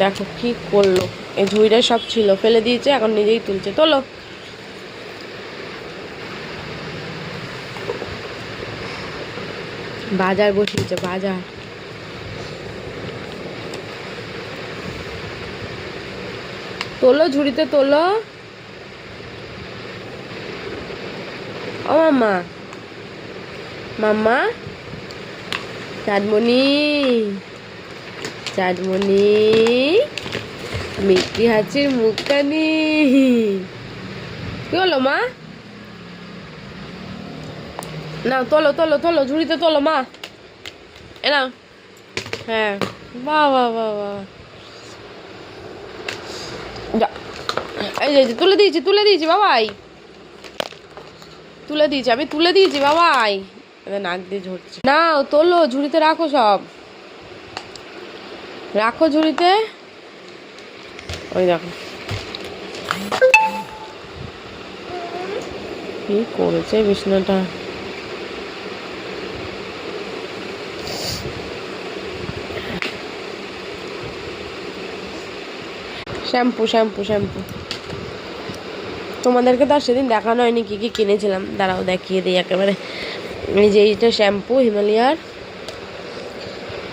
দেখো কি করলো, এই ঝুড়িটা সব ছিল ফেলে দিয়েছে, এখন নিজেই তুলছে। তোলো। বাজার বসিয়েছে, বাজার। তোলো, ঝুড়িতে তোলো। ও মাম্মা, মাম্মা, চাঁদমণি, চাঁদমণি, মিষ্টি হাসির মুখখানি। কি হলো মা? না, তোলো তোলো তোলো, ঝুড়িতে তোলো মা। এ নাও। হ্যাঁ, বাহ বাহ বাহ বাহ। যা, এই যে তুলে দিয়েছি, তুলে দিয়েছি বাবাই, তুলে দিয়েছি, আমি তুলে দিয়েছি বাবাই। নাক দিয়ে ঝরছে। নাও তোলো, ঝুড়িতে রাখো, সব রাখো ঝুড়িতে। ওই দেখো কি করেছে বিছনাটা। Shampoo shampoo shampoo. তোমাদেরকে তো আর সেদিন দেখানো হয়নি কি কি কিনেছিলাম, দাঁড়াও দেখিয়ে দিই একেবারে। এই যে এইটা শ্যাম্পু হিমালয়ার,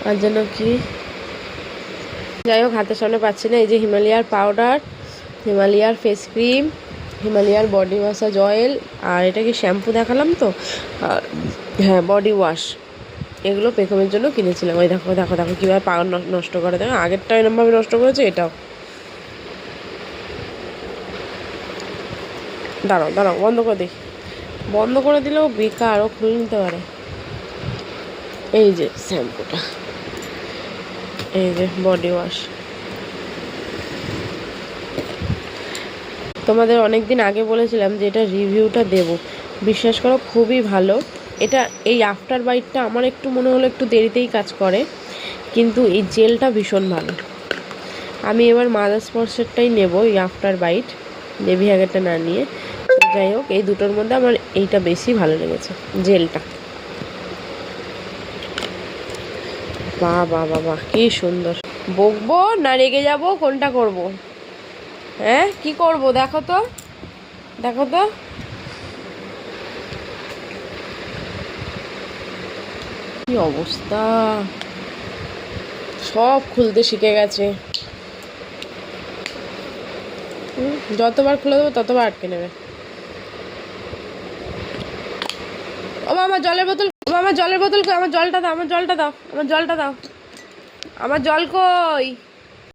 আর জন্য কি যাই হোক হাতের সামনে পাচ্ছি না। এই যে হিমালয়ার পাউডার, হিমালয়ার ফেস ক্রিম, হিমালয়ার বডি মাসাজ অয়েল, আর এটা কি শ্যাম্পু দেখালাম তো, আর হ্যাঁ বডি ওয়াশ। এগুলো পেখমের জন্য কিনেছিলাম। ওই দেখো দেখো দেখো কীভাবে পা নষ্ট করে, দেখো আগেরটা এরমভাবে নষ্ট করেছে, এটাও। দাঁড়াও দাঁড়াও, বন্ধ করে দিই। বন্ধ করে দিলেও বেকার, ও খুলে নিতে পারে। এই যে শ্যাম্পুটা, এই যে বডি ওয়াশ। তোমাদের অনেক দিন আগে বলেছিলাম যে এটা রিভিউটা দেব, বিশ্বাস করো খুবই ভালো। এটা এই আফটার বাইটটা আমার একটু মনে হলো একটু দেরিতেই কাজ করে, কিন্তু এই জেলটা ভীষণ ভালো। আমি এবার মাদার স্পর্শেরটাই নেব, এই আফটার বাইট, বেবি হ্যাগেরটা না নিয়ে। যাই হোক এই দুটোর মধ্যে আমার এইটা বেশি ভালো লেগেছে, জেলটা। বাহ বাহ বাহ বাহ, কি সুন্দর। বকবো না রেগে যাব, কোনটা করব? হ্যাঁ কি করব দেখো তো, দেখো তো। কি অবস্থা, সব খুলতে শিখে গেছে। যতবার খুলে দেবো ততবার আটকে নেবে। ও আমার জলের বোতল, আমার জলের বোতল কই? আমার জলটা দাও, আমার জলটা দাও, আমার জলটা দাও, আমার জল কই?